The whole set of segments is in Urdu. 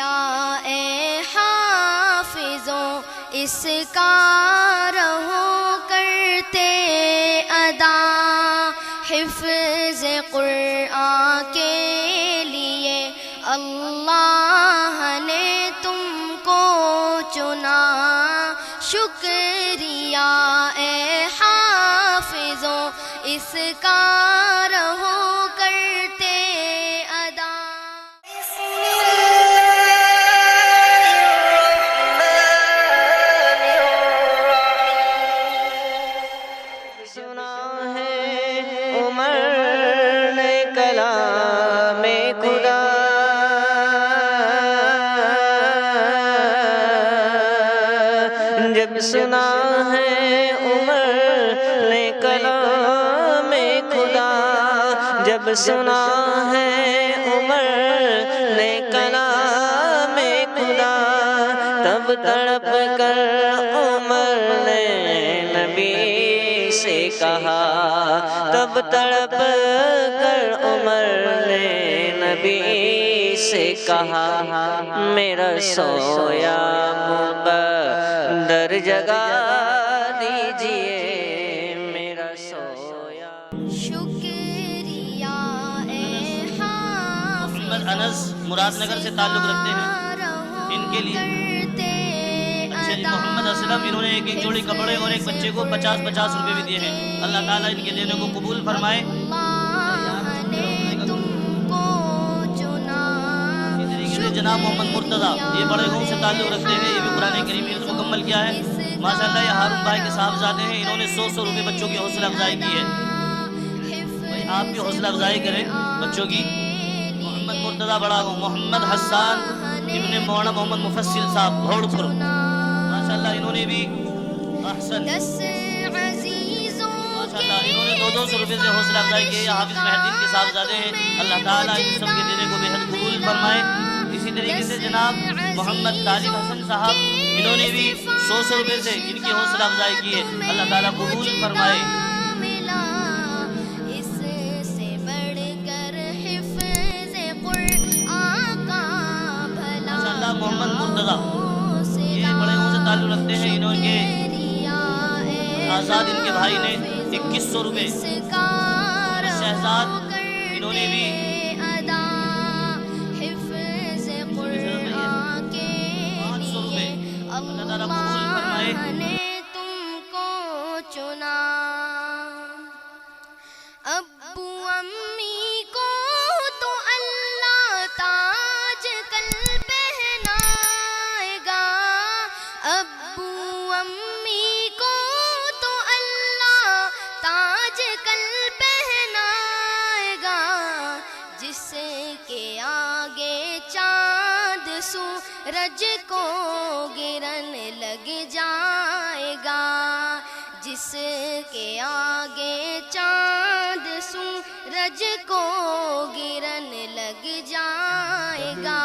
اے حافظوں اس کا رہو کرتے ادا، حفظ قرآن کے لیے اللہ نے تم کو چنا، شکریہ اے حافظوں اس کا رہو کرتے ادا۔ سنا ہے عمر نے کلام خدا، جب سنا ہے عمر نے کلام خدا، جب سنا ہے عمر نے کلام خدا، تب تڑپ کر عمر نے نبی سے کہا، تب تڑپ کر عمر نے نبی سے کہا، میرا سویا مقدر جگا دیجئے، میرا سویا۔ شکریہ اے حافظ محمد انس مراد نگر سے تعلق رکھتے ہیں، ان کے لیے اچھا جی محمد اسلم، انہوں نے ایک ایک جوڑی کپڑے اور ایک بچے کو 50-50 روپے بھی دیے ہیں، اللہ تعالیٰ ان کے دینے کو قبول فرمائے۔ اسی طریقے سے جناب محمد مرتضیٰ، یہ بڑے گاؤں سے تعلق رکھتے ہیں، یہ بھی قرآن کریم حفظ مکمل کیا ہے ماشاءاللہ۔ یہ ہارون بھائی کے صاحبزادے ہیں، انہوں نے 100 روپے بچوں کی حوصلہ افزائی کی ہے، بھائی آپ بھی حوصلہ افزائی کریں بچوں کی۔ محمد مرتضیٰ بڑا گاؤں، محمد حسان ابن مولانا محمد مفصل صاحب بھوڑ پور، ماشاءاللہ انہوں نے بھی احسن ماشاءاللہ انہوں نے 200 روپے سے حوصلہ افزائی کی ہے۔ حافظ مہدین کے صاحبزادے ہیں، اللہ تعالیٰ ان سب کے دینے کو بہت قبول فرمائے۔ اسی طریقے سے جناب محمد طالب حسن صاحب، انہوں نے بھی 100 روپے سے ان کی حوصلہ افزائی کی ہے، اللہ تعالیٰ قبول فرمائے۔ ماشاءاللہ محمد مرتضیٰ، یہ بڑے گاؤں سے تعلق رکھتے ہیں، انہوں کے آزاد ان کے بھائی نے 2100 روپے، اور شہزاد انہوں نے بھی 500 روپے، اللہ تعالیٰ قبول فرمائے۔ تم کو چنا، ابو امی کو تو اللہ تاج کل پہنائے گا، ابو امی کو تو اللہ تاج کل پہنائے گا، جس کے آگے چاند سورج کو گرن لگ جائے گا، جس کے آگے چاند سورج کو گرن لگ جائے گا،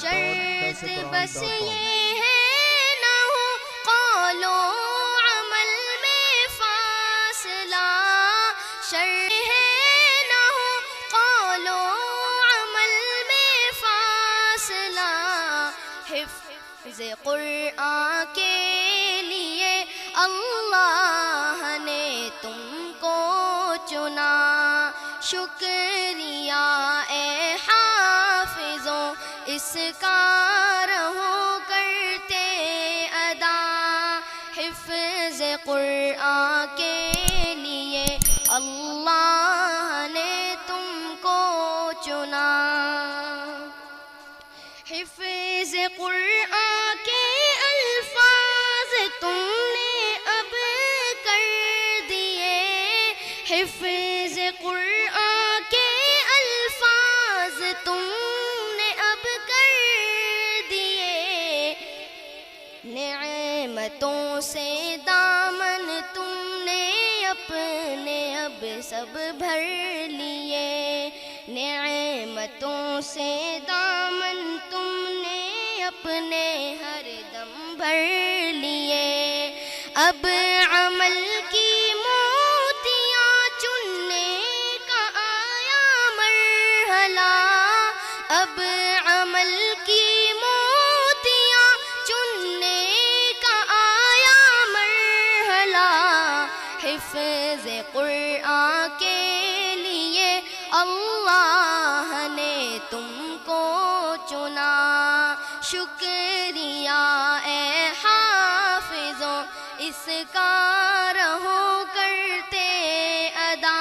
شرط بس یہ ہے نہ ہو قول و عمل میں فاصلہ، شرط ہے نہ ہو قول و عمل میں فاصلہ، حفظ قرآن کے لیے اللہ نے تم کو چنا، شکریہ اے حافظوں اس کا رہو کرتے ادا، حفظ قرآن کے لیے اللہ نے تم کو چنا، حفظ قرآن کے الفاظ تم نے اب کر دیے، حفظ قرآن کے الفاظ تم نے اب کر دیے، نعمتوں سے دامن تم نے اپنے اب سب بھر لیے، نعمتوں سے دامن تم نے اپنے ہر دم بھر لیے، اب عمل کی موتیاں چننے کا آیا مرحلہ، اب عمل کی شکریہ اے حافظوں اس کا رہو کرتے ادا،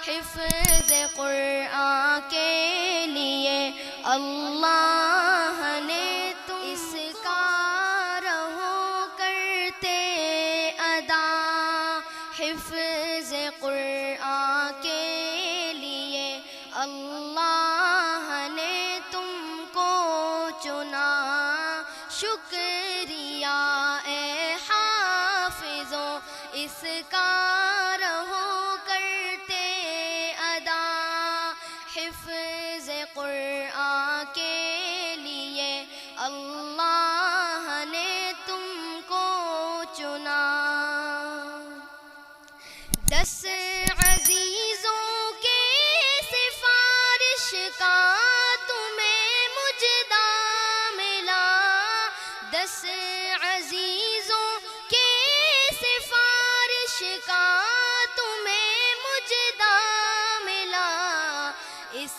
حفظ قرآن کے لیے اللہ نے تم اس کا رہو کرتے ادا، حفظ قرآن کے لیے اللہ نے تم کو چنا، شکریہ اے حافظوں اس کا رہو کرتے ادا، حفظ قرآن کے لیے اللہ نے تم کو چنا۔ 10 عزیزوں کے سفارش کا تمہیں مجدہ ملا، 10 عزیزوں کے سفارش کا تمہیں مجدہ ملا، اس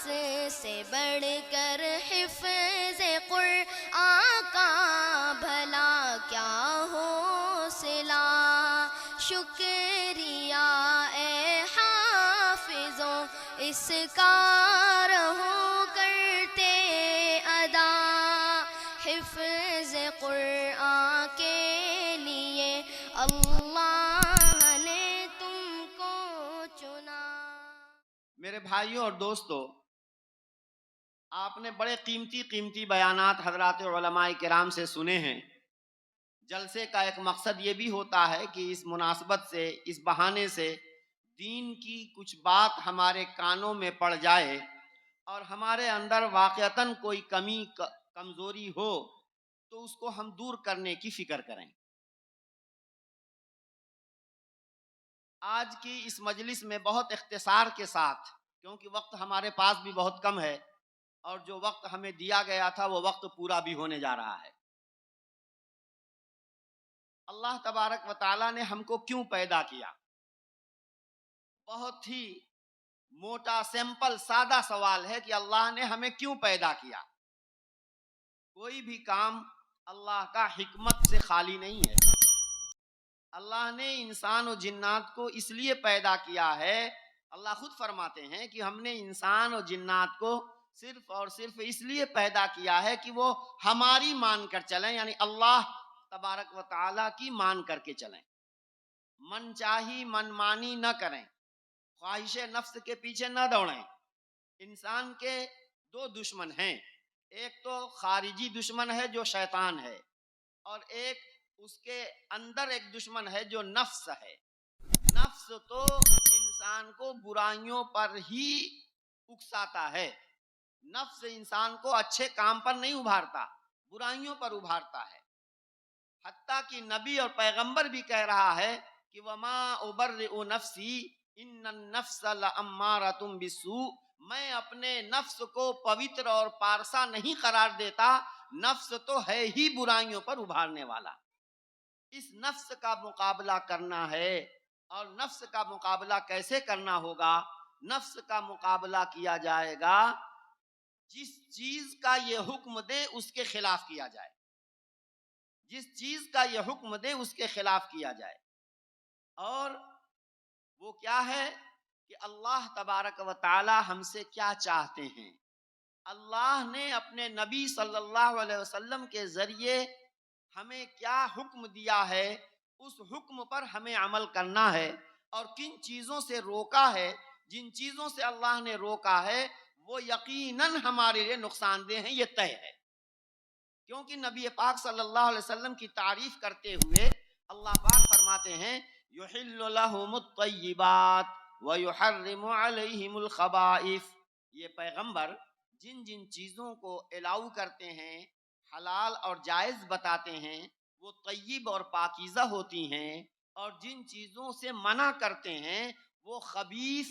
سے بڑھ کر حفظ قرآن کا بھلا کیا حوصلہ، شکریہ اے حافظوں اس کا رہو کرتے ادا، حفظ قرآن کے لیے اللہ نے تم کو چنا۔ میرے بھائیوں اور دوستو، آپ نے بڑے قیمتی بیانات حضرات علماء کرام سے سنے ہیں۔ جلسے کا ایک مقصد یہ بھی ہوتا ہے کہ اس مناسبت سے، اس بہانے سے دین کی کچھ بات ہمارے کانوں میں پڑ جائے اور ہمارے اندر واقعتاً کوئی کمی کمزوری ہو تو اس کو ہم دور کرنے کی فکر کریں۔ آج کی اس مجلس میں بہت اختصار کے ساتھ، کیونکہ وقت ہمارے پاس بھی بہت کم ہے اور جو وقت ہمیں دیا گیا تھا وہ وقت پورا بھی ہونے جا رہا ہے۔ اللہ تبارک و تعالیٰ نے ہم کو کیوں پیدا کیا؟ بہت ہی موٹا، سمپل، سادہ سوال ہے کہ اللہ نے ہمیں کیوں پیدا کیا؟ کوئی بھی کام اللہ کا حکمت سے خالی نہیں ہے۔ اللہ نے انسان و جنات کو اس لیے پیدا کیا ہے، اللہ خود فرماتے ہیں کہ ہم نے انسان و جنات کو صرف اور صرف اس لیے پیدا کیا ہے کہ وہ ہماری مان کر چلیں، یعنی اللہ تبارک و تعالیٰ کی مان کر کے چلیں، من چاہی من مانی نہ کریں، خواہش نفس کے پیچھے نہ دوڑیں۔ انسان کے 2 دشمن ہیں، ایک تو خارجی دشمن ہے جو شیطان ہے، اور ایک اس کے اندر ایک دشمن ہے جو نفس ہے۔ نفس تو انسان کو برائیوں پر ہی اکساتا ہے، نفس انسان کو اچھے کام پر نہیں ابھارتا، برائیوں پر ابھارتا ہے۔ حتیٰ کہ نبی اور پیغمبر بھی کہہ رہا ہے کہ وَمَا أُبَرِّئُ نَفْسِي إِنَّ النَّفْسَ لَأَمَّارَةٌ بِالسُّوءِ، میں اپنے نفس کو پوتر اور پارسا نہیں قرار دیتا، نفس تو ہے ہی برائیوں پر ابھارنے والا۔ اس نفس کا مقابلہ کرنا ہے، اور نفس کا مقابلہ کیسے کرنا ہوگا؟ نفس کا مقابلہ کیا جائے گا جس چیز کا یہ حکم دے اس کے خلاف کیا جائے، جس چیز کا یہ حکم دے اس کے خلاف کیا جائے۔ اور وہ کیا ہے کہ اللہ تبارک و تعالی ہم سے کیا چاہتے ہیں؟ اللہ نے اپنے نبی صلی اللہ علیہ وسلم کے ذریعے ہمیں کیا حکم دیا ہے، اس حکم پر ہمیں عمل کرنا ہے، اور کن چیزوں سے روکا ہے، جن چیزوں سے اللہ نے روکا ہے وہ یقیناً ہمارے لیے نقصان دہ ہیں، یہ طے ہے۔ کیونکہ نبی پاک صلی اللہ علیہ وسلم کی تعریف کرتے ہوئے اللہ پاک فرماتے ہیں یحل لہم الطیبات ویحرم علیہم الخبائث، یہ پیغمبر جن جن چیزوں کو الاؤ کرتے ہیں، حلال اور جائز بتاتے ہیں، وہ طیب اور پاکیزہ ہوتی ہیں، اور جن چیزوں سے منع کرتے ہیں وہ خبیث،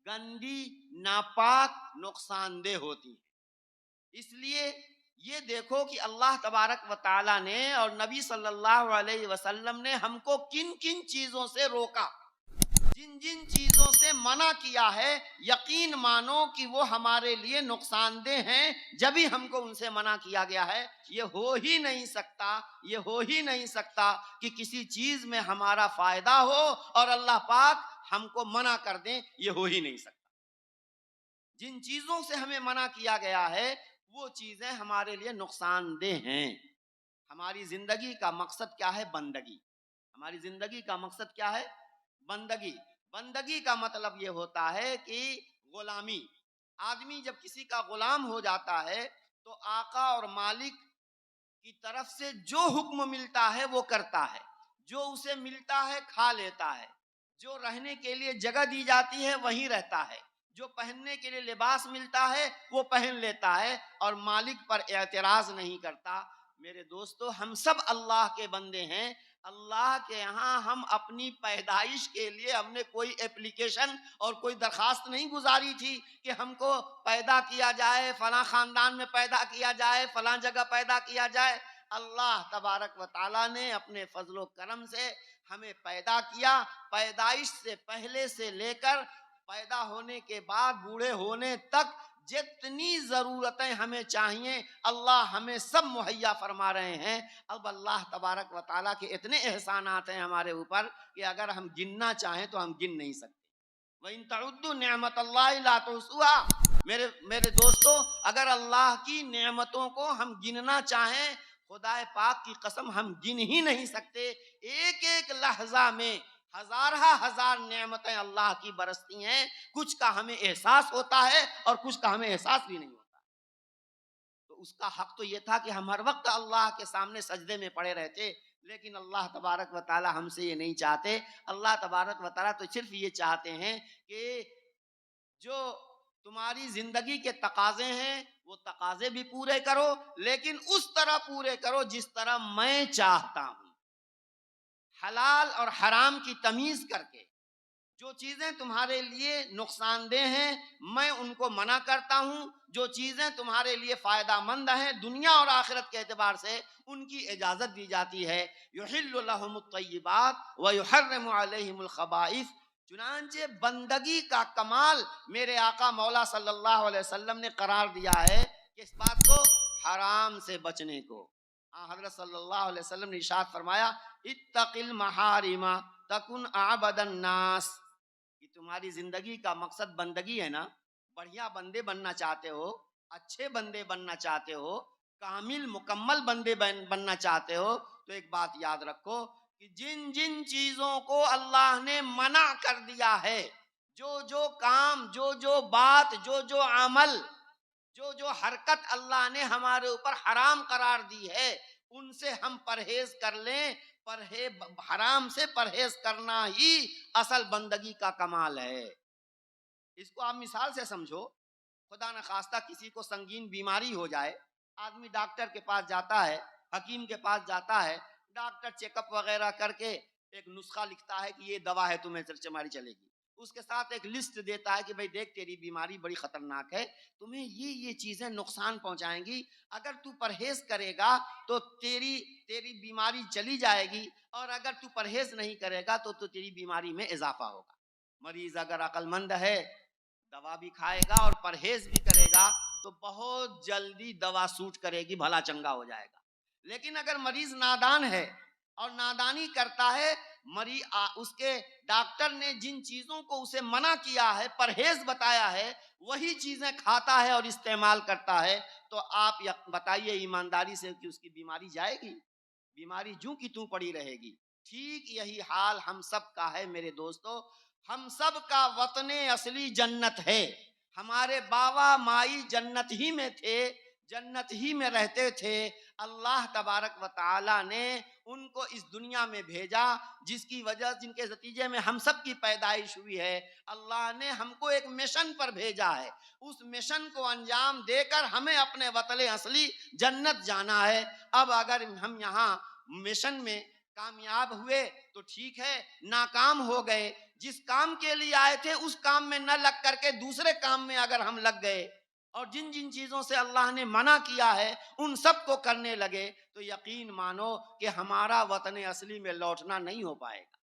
گندی، ناپاک، نقصان دہ ہوتی ہیں۔ اس لیے یہ دیکھو کہ اللہ تبارک و تعالیٰ نے اور نبی صلی اللہ علیہ وسلم نے ہم کو کن کن چیزوں سے روکا، جن جن چیزوں سے منع کیا ہے یقین مانو کہ وہ ہمارے لیے نقصان دہ ہیں، جبھی ہم کو ان سے منع کیا گیا ہے۔ یہ ہو ہی نہیں سکتا کہ کسی چیز میں ہمارا فائدہ ہو اور اللہ پاک ہم کو منع کر دیں، یہ ہو ہی نہیں سکتا۔ جن چیزوں سے ہمیں منع کیا گیا ہے وہ چیزیں ہمارے لیے نقصان دہ ہیں۔ ہماری زندگی کا مقصد کیا ہے؟ بندگی۔ ہماری زندگی کا مقصد کیا ہے؟ بندگی۔ بندگی کا مطلب یہ ہوتا ہے کہ غلامی۔ آدمی جب کسی کا غلام ہو جاتا ہے تو آقا اور مالک کی طرف سے جو حکم ملتا ہے وہ کرتا ہے، جو اسے ملتا ہے کھا لیتا ہے، جو رہنے کے لیے جگہ دی جاتی ہے وہیں رہتا ہے، جو پہننے کے لیے لباس ملتا ہے وہ پہن لیتا ہے اور مالک پر اعتراض نہیں کرتا۔ میرے دوستو، ہم سب اللہ کے بندے ہیں۔ اللہ کے ہاں ہم اپنی پیدائش کے لیے ہم نے کوئی اپلیکیشن اور کوئی درخواست نہیں گزاری تھی کہ ہم کو پیدا کیا جائے، فلاں خاندان میں پیدا کیا جائے، فلاں جگہ پیدا کیا جائے۔ اللہ تبارک و تعالیٰ نے اپنے فضل و کرم سے ہمیں پیدا کیا۔ پیدائش سے پہلے سے لے کر پیدا ہونے کے بعد بوڑھے ہونے تک جتنی ضرورتیں ہمیں چاہیے اللہ ہمیں سب مہیا فرما رہے ہیں۔ اب اللہ تبارک و تعالیٰ کے اتنے احسانات ہیں ہمارے اوپر کہ اگر ہم گننا چاہیں تو ہم گن نہیں سکتے۔ وَإِن تَعُدُّوا نِعْمَتَ اللَّهِ لَا تُحْصُوهَا۔ میرے دوستو، اگر اللہ کی نعمتوں کو ہم گننا چاہیں، خدا پاک کی قسم ہم گن ہی نہیں سکتے۔ ایک ایک لحظہ میں ہزار نعمتیں اللہ کی برستی ہیں، کچھ کا ہمیں احساس ہوتا ہے اور کچھ کا ہمیں احساس بھی نہیں ہوتا۔ تو اس کا حق تو یہ تھا کہ ہم ہر وقت اللہ کے سامنے سجدے میں پڑے رہتے، لیکن اللہ تبارک و تعالی ہم سے یہ نہیں چاہتے۔ اللہ تبارک و تعالی تو صرف یہ چاہتے ہیں کہ جو تمہاری زندگی کے تقاضے ہیں وہ تقاضے بھی پورے کرو، لیکن اس طرح پورے کرو جس طرح میں چاہتا ہوں۔ حلال اور حرام کی تمیز کر کے جو چیزیں تمہارے لیے نقصان دہ ہیں میں ان کو منع کرتا ہوں، جو چیزیں تمہارے لیے فائدہ مند ہیں دنیا اور آخرت کے اعتبار سے ان کی اجازت دی جاتی ہے۔ یحل لهم الطیبات ویحرم علیہم الخبائث۔ چنانچہ بندگی کا کمال میرے آقا مولا صلی اللہ علیہ وسلم نے قرار دیا ہے کہ اس بات کو حرام سے بچنے کو۔ حضرت صلی اللہ علیہ وسلم نے ارشاد فرمایا اتق المحارم تکن اعبد الناس، کہ تمہاری زندگی کا مقصد بندگی ہے نا، بڑھیا بندے بننا چاہتے ہو، اچھے بندے بننا چاہتے ہو، کامل مکمل بندے بننا چاہتے ہو، تو ایک بات یاد رکھو کہ جن جن چیزوں کو اللہ نے منع کر دیا ہے، جو جو کام، جو جو بات، جو جو عمل، جو جو حرکت اللہ نے ہمارے اوپر حرام قرار دی ہے ان سے ہم پرہیز کر لیں۔ حرام سے پرہیز کرنا ہی اصل بندگی کا کمال ہے۔ اس کو آپ مثال سے سمجھو، خدا نخواستہ کسی کو سنگین بیماری ہو جائے، آدمی ڈاکٹر کے پاس جاتا ہے، حکیم کے پاس جاتا ہے، ڈاکٹر چیک اپ وغیرہ کر کے ایک نسخہ لکھتا ہے کہ یہ دوا ہے تمہیں تمہاری چلے گی، اس کے ساتھ ایک لسٹ دیتا ہے کہ بھئی دیکھ تیری بیماری بڑی خطرناک ہے، تمہیں یہ چیزیں نقصان پہنچائیں گی، اگر تو پرہیز کرے گا تو تیری بیماری چلی جائے گی، اور اگر تو پرہیز نہیں کرے گا تو تیری بیماری میں اضافہ ہوگا۔ مریض اگر عقل مند ہے دوا بھی کھائے گا اور پرہیز بھی کرے گا تو بہت جلدی دوا سوٹ کرے گی، بھلا چنگا ہو جائے گا۔ لیکن اگر مریض نادان ہے اور نادانی کرتا ہے، اس کے ڈاکٹر نے جن چیزوں کو اسے منع کیا ہے، پرہیز بتایا ہے، وہی چیزیں کھاتا ہے اور استعمال کرتا ہے، تو آپ بتائیے ایمانداری سے کہ اس کی بیماری جائے گی؟ بیماری جوں کی توں پڑی رہے گی۔ ٹھیک یہی حال ہم سب کا ہے میرے دوستو۔ ہم سب کا وطن اصلی جنت ہے، ہمارے بابا مائی جنت ہی میں تھے، جنت ہی میں رہتے تھے۔ اللہ تبارک و تعالی نے ان کو اس دنیا میں بھیجا، جس کی وجہ جن کے نتیجے میں ہم سب کی پیدائش ہوئی ہے۔ اللہ نے ہم کو ایک مشن پر بھیجا ہے، اس مشن کو انجام دے کر ہمیں اپنے وطن اصلی جنت جانا ہے۔ اب اگر ہم یہاں مشن میں کامیاب ہوئے تو ٹھیک ہے، ناکام ہو گئے، جس کام کے لیے آئے تھے اس کام میں نہ لگ کر کے دوسرے کام میں اگر ہم لگ گئے اور جن جن چیزوں سے اللہ نے منع کیا ہے ان سب کو کرنے لگے تو یقین مانو کہ ہمارا وطن اصلی میں لوٹنا نہیں ہو پائے گا۔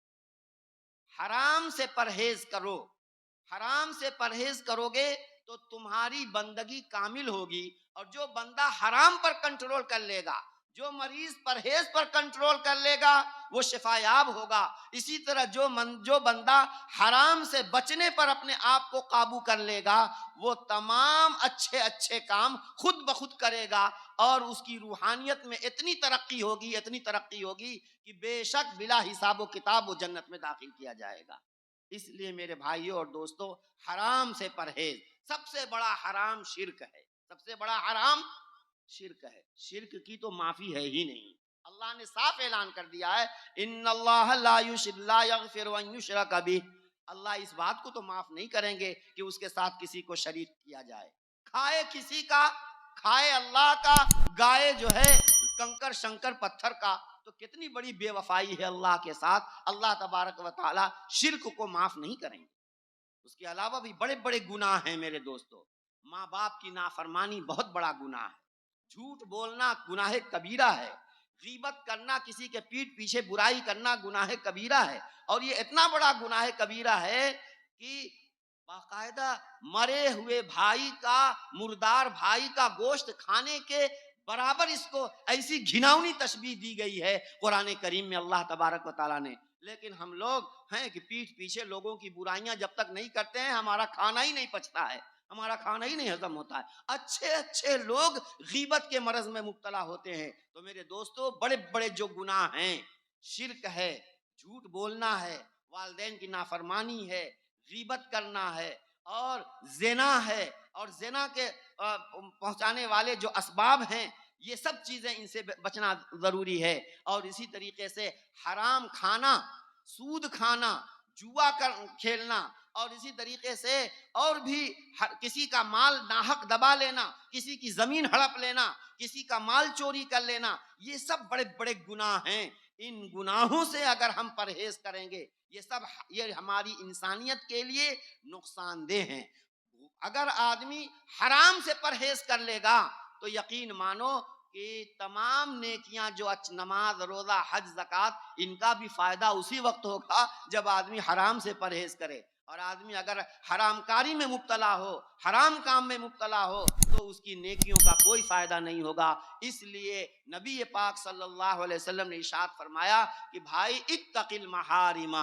حرام سے پرہیز کرو. حرام سے پرہیز کرو گے تو تمہاری بندگی کامل ہوگی. اور جو بندہ حرام پر کنٹرول کر لے گا، جو مریض پرہیز پر کنٹرول کر لے گا، وہ شفا یاب ہوگا. اسی طرح جو بندہ حرام سے بچنے پر اپنے آپ کو قابو کر لے گا، وہ تمام اچھے اچھے کام خود بخود کرے گا، اور اس کی روحانیت میں اتنی ترقی ہوگی کہ بے شک بلا حساب و کتاب وہ جنت میں داخل کیا جائے گا. اس لیے میرے بھائیوں اور دوستوں، حرام سے پرہیز. سب سے بڑا حرام شرک ہے. سب سے بڑا حرام شرک ہے. شرک کی تو معافی ہے ہی نہیں. اللہ نے صاف اعلان کر دیا ہے، ان اللہ لا یغفر ان یشرک بہ. اللہ اس بات کو تو معاف نہیں کریں گے کہ اس کے ساتھ کسی کو شریک کیا جائے. کھائے کسی کا، کھائے اللہ کا، گائے جو ہے کنکر شنکر پتھر کا، تو کتنی بڑی بے وفائی ہے اللہ کے ساتھ. اللہ تبارک و تعالی شرک کو معاف نہیں کریں گے. اس کے علاوہ بھی بڑے بڑے گناہ ہیں میرے دوستو. ماں باپ کی نافرمانی بہت بڑا گناہ ہے. جھوٹ بولنا گناہ کبیرہ ہے. غیبت کرنا، کسی کے پیٹھ پیچھے برائی کرنا گناہ کبیرہ ہے. اور یہ اتنا بڑا گناہ کبیرہ ہے کہ باقاعدہ مرے ہوئے بھائی کا، مردار بھائی کا گوشت کھانے کے برابر اس کو ایسی گھناؤنی تشبیہ دی گئی ہے قرآن کریم میں اللہ تبارک و تعالیٰ نے. لیکن ہم لوگ ہیں کہ پیٹھ پیچھے لوگوں کی برائیاں جب تک نہیں کرتے ہیں، ہمارا کھانا ہی نہیں پچتا ہے، ہمارا کھانا ہی نہیں ہضم ہوتا ہے. اچھے اچھے لوگ غیبت کے مرض میں مبتلا ہوتے ہیں. تو میرے دوستو، بڑے بڑے جو گناہ ہیں، شرک ہے، جھوٹ بولنا ہے، والدین کی نافرمانی ہے، غیبت کرنا ہے، اور زنا ہے، اور زنا کے پہنچانے والے جو اسباب ہیں، یہ سب چیزیں ان سے بچنا ضروری ہے. اور اسی طریقے سے حرام کھانا، سود کھانا، جوا کھیلنا، اور اسی طریقے سے اور بھی کسی کا مال ناحق دبا لینا، کسی کی زمین ہڑپ لینا، کسی کا مال چوری کر لینا، یہ سب بڑے بڑے گناہ ہیں. ان گناہوں سے اگر ہم پرہیز کریں گے، یہ ہماری انسانیت کے لیے نقصان دہ ہیں. اگر آدمی حرام سے پرہیز کر لے گا تو یقین مانو کہ تمام نیکیاں جو نماز، روزہ، حج، زکوٰۃ، ان کا بھی فائدہ اسی وقت ہوگا جب آدمی حرام سے پرہیز کرے. اور آدمی اگر حرام کاری میں مبتلا ہو، حرام کام میں مبتلا ہو، تو اس کی نیکیوں کا کوئی فائدہ نہیں ہوگا. اس لیے نبی پاک صلی اللہ علیہ وسلم نے ارشاد فرمایا کہ بھائی اتق المحارم،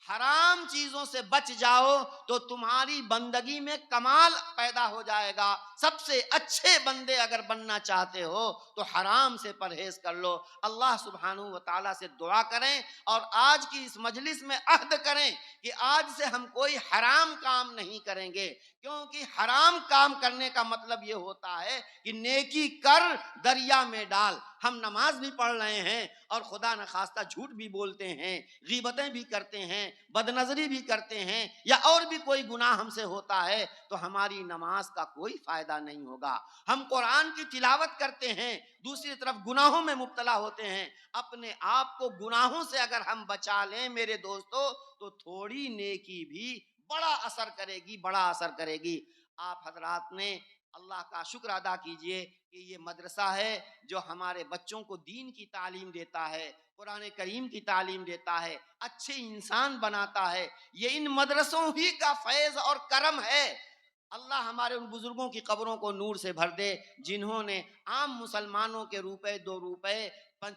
حرام چیزوں سے بچ جاؤ تو تمہاری بندگی میں کمال پیدا ہو جائے گا. سب سے اچھے بندے اگر بننا چاہتے ہو تو حرام سے پرہیز کر لو. اللہ سبحانہ و تعالیٰ سے دعا کریں اور آج کی اس مجلس میں عہد کریں کہ آج سے ہم کوئی حرام کام نہیں کریں گے، کیونکہ حرام کام کرنے کا مطلب یہ ہوتا ہے کہ نیکی کر دریا میں ڈال. ہم نماز بھی پڑھ رہے ہیں اور خدا نخواستہ جھوٹ بھی بولتے ہیں، غیبتیں بھی کرتے ہیں، بدنظری بھی کرتے ہیں، یا اور بھی کوئی گناہ ہم سے ہوتا ہے، تو ہماری نماز کا کوئی فائدہ نہیں ہوگا. ہم قرآن کی تلاوت کرتے ہیں، دوسری طرف گناہوں میں مبتلا ہوتے ہیں. اپنے آپ کو گناہوں سے اگر ہم بچا لیں میرے دوستو تو تھوڑی نیکی بھی بڑا اثر کرے گی، بڑا اثر کرے گی. آپ حضرات نے اللہ کا شکر ادا کیجئے کہ یہ مدرسہ ہے جو ہمارے بچوں کو دین کی تعلیم دیتا ہے، قرآن کریم کی تعلیم دیتا ہے، اچھے انسان بناتا ہے. یہ ان مدرسوں ہی کا فیض اور کرم ہے. اللہ ہمارے ان بزرگوں کی قبروں کو نور سے بھر دے جنہوں نے عام مسلمانوں کے روپے 2 روپے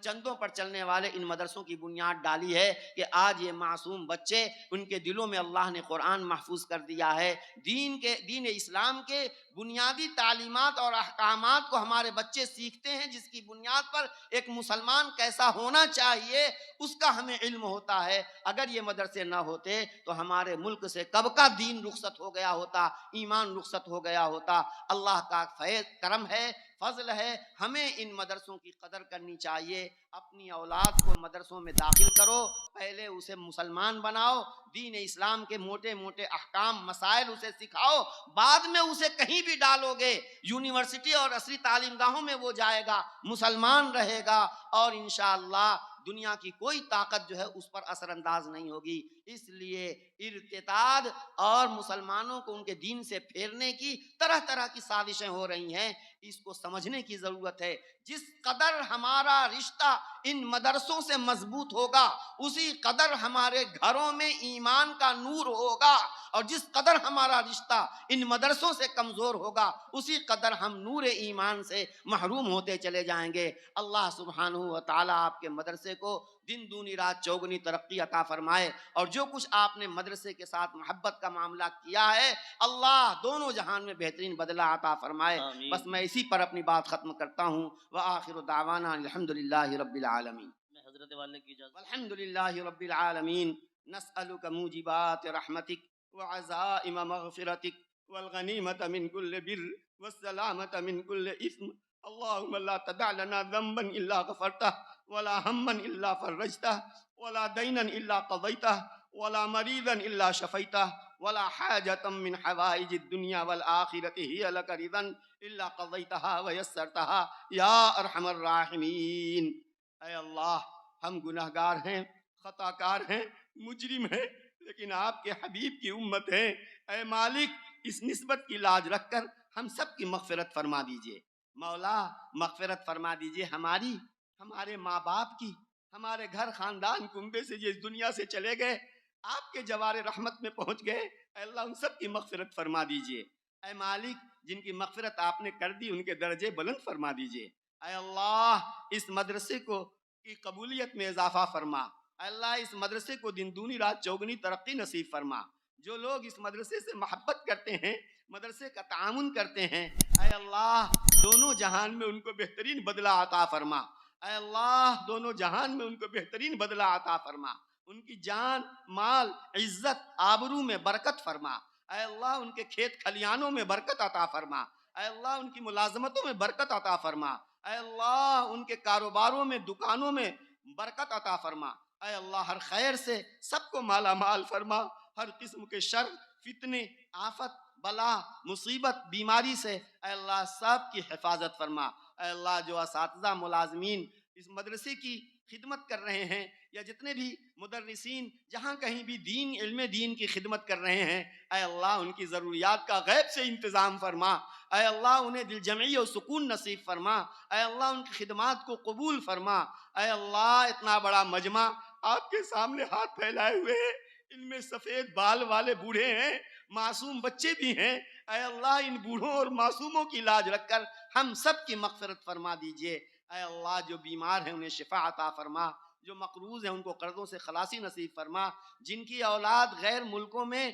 چندوں پر چلنے والے ان مدرسوں کی بنیاد ڈالی ہے کہ آج یہ معصوم بچے، ان کے دلوں میں اللہ نے قرآن محفوظ کر دیا ہے. دین اسلام کے بنیادی تعلیمات اور احکامات کو ہمارے بچے سیکھتے ہیں، جس کی بنیاد پر ایک مسلمان کیسا ہونا چاہیے اس کا ہمیں علم ہوتا ہے. اگر یہ مدرسے نہ ہوتے تو ہمارے ملک سے کب کا دین رخصت ہو گیا ہوتا، ایمان رخصت ہو گیا ہوتا. اللہ کا فیض کرم ہے، فضل ہے. ہمیں ان مدرسوں کی قدر کرنی چاہیے. اپنی اولاد کو مدرسوں میں داخل کرو، پہلے اسے مسلمان بناؤ، دین اسلام کے موٹے موٹے احکام مسائل اسے سکھاؤ. بعد میں اسے کہیں بھی ڈالو گے، یونیورسٹی اور عصری تعلیم گاہوں میں وہ جائے گا، مسلمان رہے گا، اور انشاءاللہ دنیا کی کوئی طاقت جو ہے اس پر اثر انداز نہیں ہوگی. اس لیے ارتداد اور مسلمانوں کو ان کے دین سے پھیرنے کی طرح طرح کی سازشیں ہو رہی ہیں. اس کو سمجھنے کی ضرورت ہے. جس قدر ہمارا رشتہ ان مدرسوں سے مضبوط ہوگا اسی قدر ہمارے گھروں میں ایمان کا نور ہوگا، اور جس قدر ہمارا رشتہ ان مدرسوں سے کمزور ہوگا اسی قدر ہم نور ایمان سے محروم ہوتے چلے جائیں گے. اللہ سبحانہ و تعالیٰ آپ کے مدرسے کو دن دونی رات چوگنی ترقی عطا فرمائے، اور جو کچھ آپ نے مدرسے کے ساتھ محبت کا معاملہ کیا ہے اللہ دونوں جہان میں بہترین بدلہ عطا فرمائے. آمین. بس میں اسی پر اپنی بات ختم کرتا ہوں. وآخر دعوانا الحمدللہ رب العالمین. میں حضرت والے کی اجازت. الحمدللہ رب العالمین. نسألك موجبات رحمتك وعزائم مغفرتك والغنیمة من كل بر والسلامة من كل إثم. اللهم لا تدع لنا ذنبا إلا غفرته ولا هما إلا فرجته ولا دينا إلا قضيته ولا مريضا إلا شفيته ولا حاجة من حوائج الدنيا والآخرة هي لك رضا إلا قضيتها ويسرتها يا أرحم الراحمين. اے اللہ، ہم گناہگار ہیں، خطا کار ہیں، مجرم ہیں، لیکن آپ کے حبیب کی امت ہیں. اے مالک، اس نسبت کی لاج رکھ کر ہم سب کی مغفرت فرما دیجئے. مولا مغفرت فرما دیجئے ہماری، ہمارے ماں باپ کی، ہمارے گھر خاندان کنبے سے جو اس دنیا سے چلے گئے آپ کے جوار رحمت میں پہنچ گئے. اے اللہ ان سب کی مغفرت فرما دیجئے. اے مالک، جن کی مغفرت آپ نے کر دی ان کے درجے بلند فرما دیجئے. اے اللہ اس مدرسے کو کی قبولیت میں اضافہ فرما. اے اللہ اس مدرسے کو دن دونی رات چوگنی ترقی نصیب فرما. جو لوگ اس مدرسے سے محبت کرتے ہیں، مدرسے کا تعاون کرتے ہیں، اے اللہ دونوں جہان میں ان کو بہترین بدلہ عطا فرما. اے اللہ دونوں جہان میں ان کو بہترین بدلہ عطا فرما. ان کی جان، مال، عزت، آبرو میں برکت فرما. اے اللہ ان کے کھیت کھلیانوں میں برکت عطا فرما. اے اللہ ان کی ملازمتوں میں برکت عطا فرما. اے اللہ ان کے کاروباروں میں، دکانوں میں برکت عطا فرما. اے اللہ ہر خیر سے سب کو مالا مال فرما. ہر قسم کے شر، فتنے، آفت، بلا، مصیبت، بیماری سے اے اللہ سب کی حفاظت فرما. اے اللہ جو اساتذہ ملازمین اس مدرسے کی خدمت کر رہے ہیں یا جتنے بھی مدرسین جہاں کہیں بھی دین، علم دین کی خدمت کر رہے ہیں، اے اللہ ان کی ضروریات کا غیب سے انتظام فرما. اے اللہ انہیں دل جمعی اور سکون نصیب فرما. اے اللہ ان کی خدمات کو قبول فرما. اے اللہ اتنا بڑا مجمع آپ کے سامنے ہاتھ پھیلائے ہوئے ہیں، ان میں سفید بال والے بوڑھے ہیں، معصوم بچے بھی ہیں. اے اللہ ان بوڑھوں اور معصوموں کی لاج رکھ کر ہم سب کی مغفرت فرما دیجئے. اے اللہ جو بیمار ہیں انہیں شفا عطا فرما، جو مقروض ہیں ان کو قرضوں سے خلاصی نصیب فرما، جن کی اولاد غیر ملکوں میں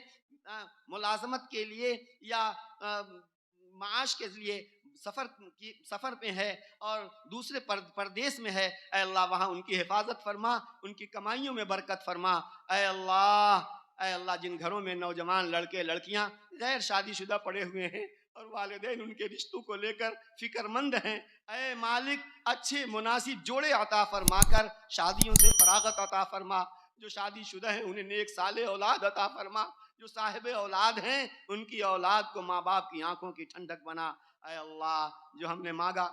ملازمت کے لیے یا معاش کے لیے سفر پہ ہے اور دوسرے پردیس میں ہے، اے اللہ وہاں ان کی حفاظت فرما، ان کی کمائیوں میں برکت فرما. اے اللہ جن گھروں میں نوجوان لڑکے لڑکیاں غیر شادی شدہ پڑے ہوئے ہیں اور والدین ان کے رشتوں کو لے کر فکر مند ہیں، اے مالک اچھے مناسب جوڑے عطا فرما کر شادیوں سے فراغت عطا فرما. جو شادی شدہ ہیں انہیں نیک صالح اولاد عطا فرما. جو صاحب اولاد ہیں ان کی اولاد کو ماں باپ کی آنکھوں کی ٹھنڈک بنا. اے اللہ جو ہم نے مانگا،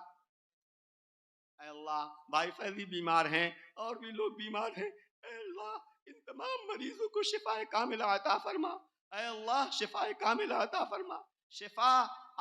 اے اللہ بھائی فیضی بیمار ہیں اور بھی لوگ بیمار ہیں، اے اللہ ان تمام مریضوں کو شفا کاملہ عطا فرما. اے اللہ شفا کاملہ عطا فرما. شفا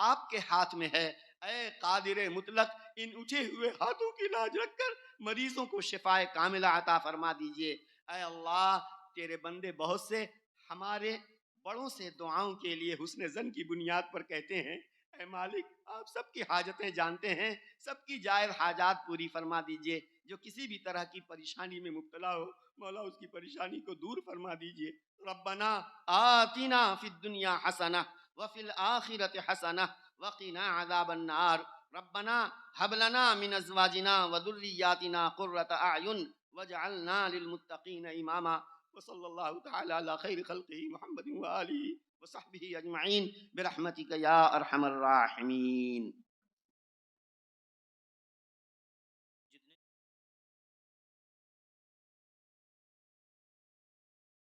آپ کے ہاتھ میں ہے. اے قادر مطلق ان اٹھے ہوئے ہاتھوں کی لاج رکھ کر مریضوں کو شفا کاملہ عطا فرما دیجئے. اے اللہ تیرے بندے بہت سے ہمارے بڑوں سے دعاؤں کے لیے حسن ظن کی بنیاد پر کہتے ہیں. اے مالک آپ سب کی حاجتیں جانتے ہیں، سب کی جائز حاجات پوری فرما دیجئے. جو کسی بھی طرح کی پریشانی میں مبتلا ہو مولا اس کی پریشانی کو دور فرما دیجئے. ربنا آتنا فی الدنیا حسنہ وفی الآخرۃ حسنہ وقنا عذاب النار. ربنا هب لنا من ازواجنا وذریاتنا قرۃ اعین واجعلنا للمتقین اماما. وصلی اللہ تعالی علی خیر خلقہ محمد وآلہ وصحبہ اجمعین برحمتک یا ارحم الراحمین.